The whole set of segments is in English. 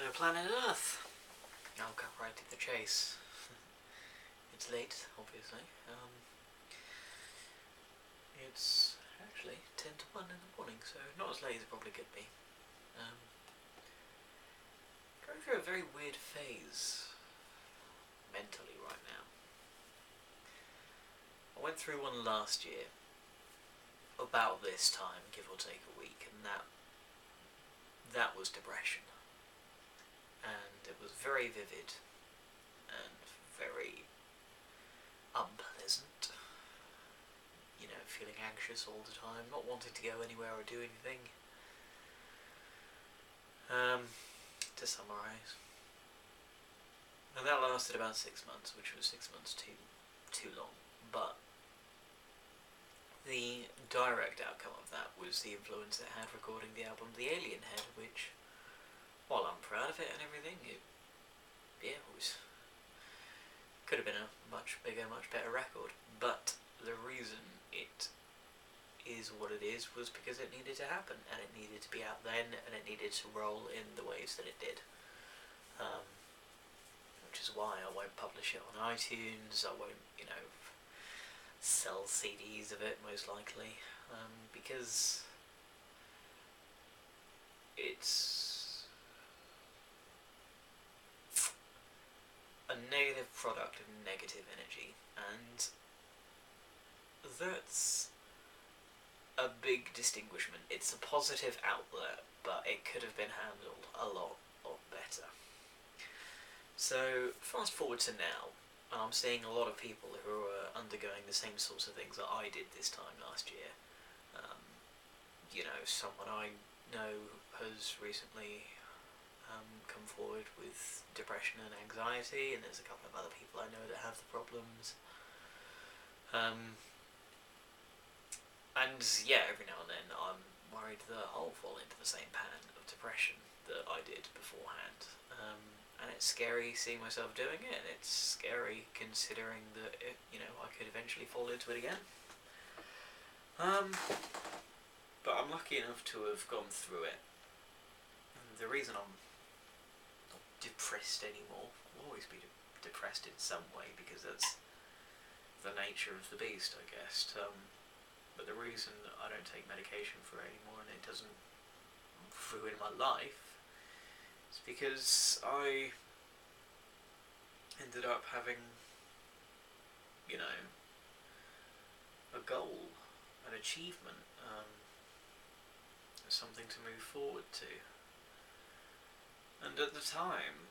Hello, planet Earth. I'll cut right to the chase. It's late, obviously. It's actually 10 to 1 in the morning, so not as late as it probably could be. Going through a very weird phase mentally right now. I went through one last year, about this time, give or take a week, and that was depression. And it was very vivid and very unpleasant. You know, feeling anxious all the time, not wanting to go anywhere or do anything. To summarise, and that lasted about 6 months, which was 6 months too long. But the direct outcome of that was the influence it had recording the album The Alien Head, which, while I'm proud of it and everything, it could have been a much bigger, much better record. But the reason it is what it is was because it needed to happen, and it needed to be out then, and it needed to roll in the ways that it did. Which is why I won't publish it on iTunes. I won't, sell CDs of it, most likely, because it's a negative product of negative energy, and that's a big distinguishment. It's a positive outlet, but it could have been handled a lot better. So, fast forward to now, and I'm seeing a lot of people who are undergoing the same sorts of things that I did this time last year. Someone I know has recently come forward with depression and anxiety, and there's a couple of other people I know that have the problems. And yeah, every now and then I'm worried that I'll fall into the same pattern of depression that I did beforehand. And it's scary seeing myself doing it, and it's scary considering that I could eventually fall into it again. But I'm lucky enough to have gone through it. And the reason I'm not depressed anymore, I'll always be depressed in some way, because that's the nature of the beast, I guess. But the reason that I don't take medication for it anymore and it doesn't ruin my life is because I ended up having, a goal, an achievement, something to move forward to. And at the time,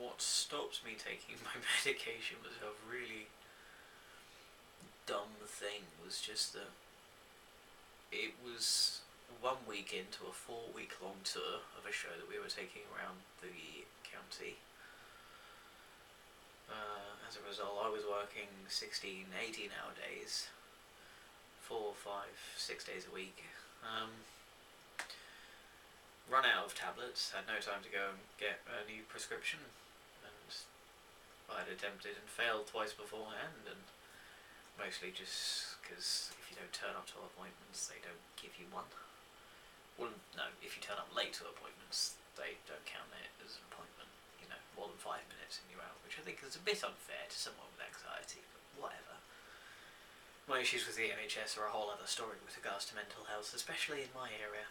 what stopped me taking my medication was a really dumb thing, was just that it was 1 week into a 4-week-long tour of a show that we were taking around the county. As a result, I was working 16, 18-hour days, 4, 5, 6 days a week. Run out of tablets, had no time to go and get a new prescription, and I had attempted and failed twice beforehand, and mostly just because if you don't turn up to appointments, they don't give you one. Well, no, if you turn up late to appointments, they don't count it as an appointment. More than 5 minutes and you're out, which I think is a bit unfair to someone with anxiety, but whatever. My issues with the NHS are a whole other story with regards to mental health, especially in my area.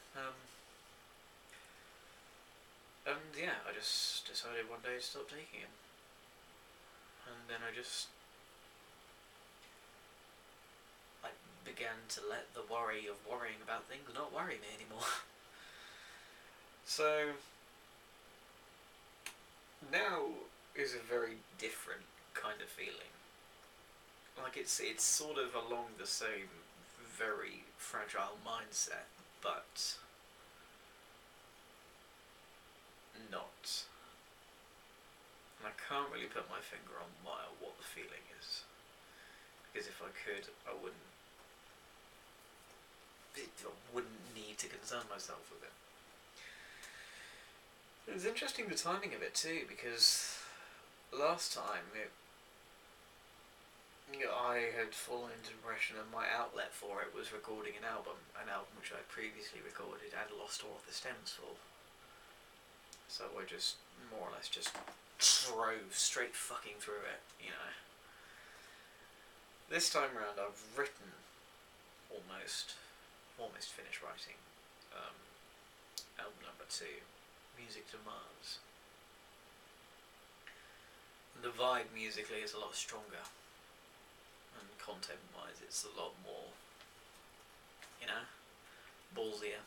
And yeah, I just decided one day to stop taking them. And then I began to let the worry of worrying about things not worry me anymore. So now is a very different kind of feeling. It's sort of along the same very fragile mindset, but not. And I can't really put my finger on what the feeling is, because if I could, I wouldn't need to concern myself with it. It's interesting the timing of it too, because last time I had fallen into depression, and my outlet for it was recording an album which I previously recorded and lost all of the stems for. So I just more or less just drove straight fucking through it, you know. This time round I've written almost finished writing album number 2, Music to Mars. The vibe musically is a lot stronger, and content wise it's a lot more, you know, ballsier.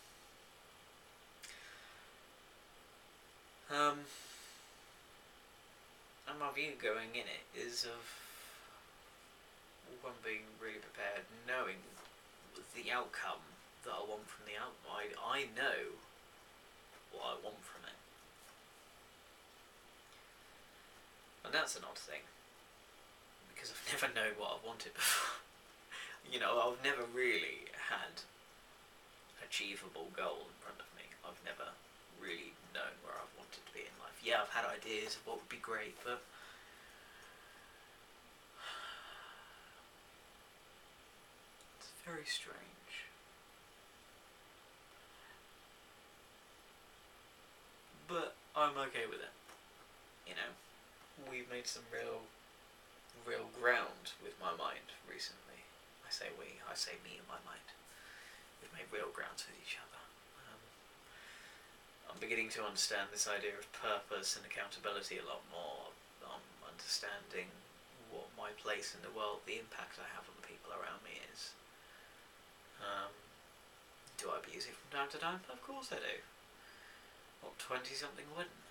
And my view going in it is of one being really prepared, knowing the outcome that I want from the album. I know what I want from it. And that's an odd thing, because I've never known what I've wanted before. You know, I've never really had achievable goal in front of me. I've never really known where I've wanted to be in life. Yeah, I've had ideas of what would be great, but it's very strange. But I'm okay with it. You know, we've made some real ground with my mind recently. I say we, I say me and my mind. We've made real grounds with each other. I'm beginning to understand this idea of purpose and accountability a lot more. I'm understanding what my place in the world, the impact I have on the people around me is. Do I abuse it from time to time? Of course I do. What 20-something wouldn't?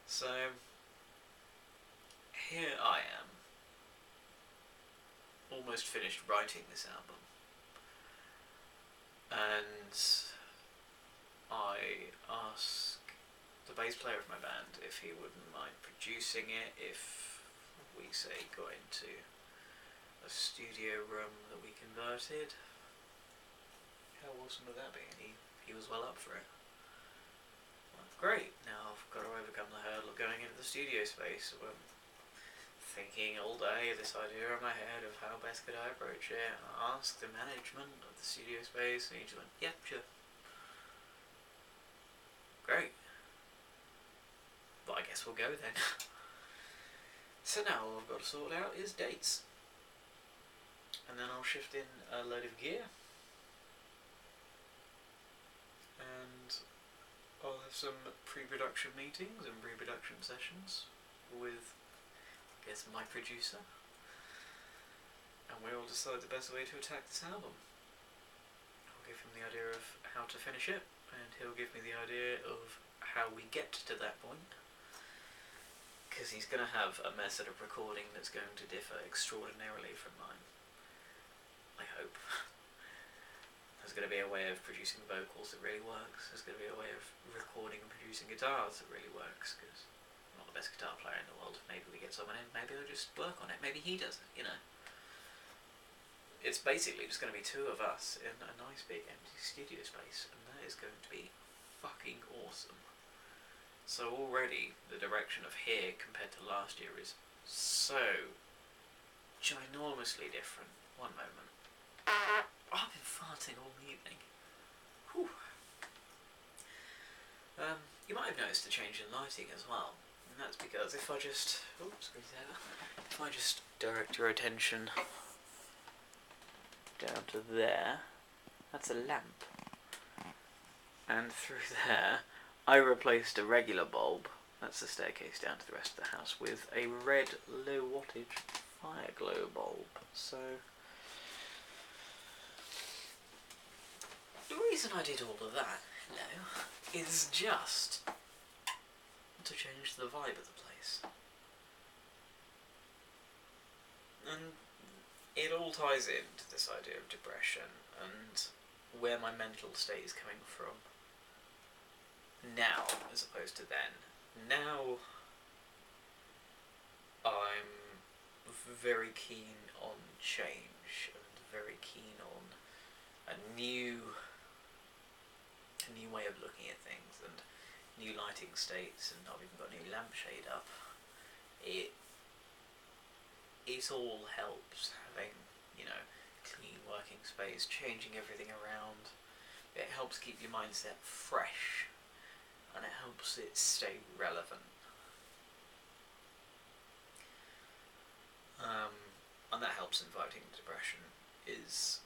So, here I am, almost finished writing this album, and I ask the bass player of my band if he wouldn't mind producing it, if we say got into a studio room that we converted. How awesome would that be? And he was well up for it. Well, great, now I've got to overcome the hurdle of going into the studio space. I'm thinking all day this idea in my head of how best could I approach it. I asked the management of the studio space and he just went, yeah, sure. Great. But I guess we'll go then. So now all I've got to sort out is dates. And then I'll shift in a load of gear. And I'll have some pre-production meetings and pre-production sessions with, I guess, my producer. And we'll decide the best way to attack this album. I'll give him the idea of how to finish it, and he'll give me the idea of how we get to that point. Because he's going to have a method of recording that's going to differ extraordinarily from mine. I hope. There's going to be a way of producing vocals that really works. There's going to be a way of recording and producing guitars that really works, because I'm not the best guitar player in the world. Maybe we get someone in, maybe I'll just work on it, maybe he does it, you know. It's basically just going to be two of us in a nice big empty studio space, and that is going to be fucking awesome. So already the direction of here compared to last year is so ginormously different. One moment. I've been farting all evening. Whew. You might have noticed a change in lighting as well, and that's because if I just, if I just direct your attention down to there, that's a lamp, and through there I replaced a regular bulb, that's the staircase down to the rest of the house, with a red low wattage fire glow bulb. So the reason I did all of that, is just to change the vibe of the place. And it all ties into this idea of depression and where my mental state is coming from now as opposed to then. Now I'm very keen on change and very keen on a new way of looking at things and new lighting states, and I've even got a new lampshade up. It all helps having, you know, clean working space, changing everything around. It helps keep your mindset fresh, and it helps it stay relevant. And that helps in fighting depression, is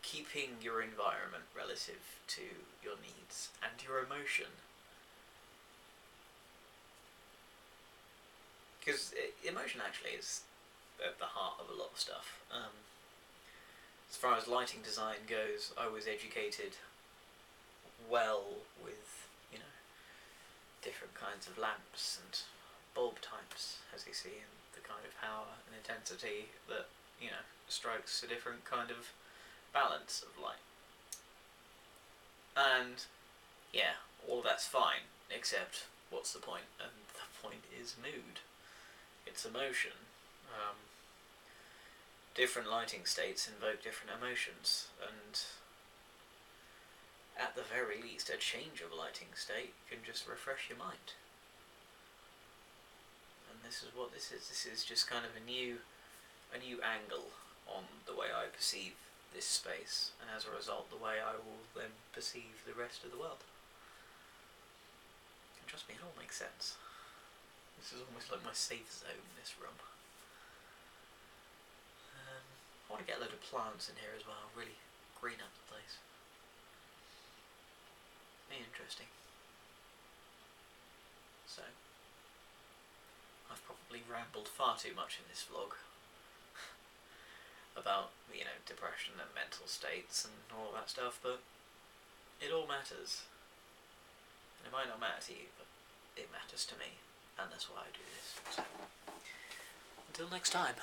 keeping your environment relative to your needs and your emotion. Because emotion actually is at the heart of a lot of stuff. As far as lighting design goes, I was educated well with, different kinds of lamps and bulb types, as you see, and the kind of power and intensity that, strikes a different kind of balance of light. And, yeah, all of that's fine, except what's the point? And the point is mood. It's emotion. Different lighting states invoke different emotions, and at the very least, a change of lighting state can just refresh your mind. And this is what this is. This is just kind of a new angle on the way I perceive this space, and as a result, the way I will then perceive the rest of the world. And trust me, it all makes sense. This is almost like my safe zone, this room. I want to get a load of plants in here as well, really green up the place. Interesting. So, I've probably rambled far too much in this vlog about, depression and mental states and all that stuff, but it all matters. And it might not matter to you, but it matters to me, and that's why I do this. So, until next time.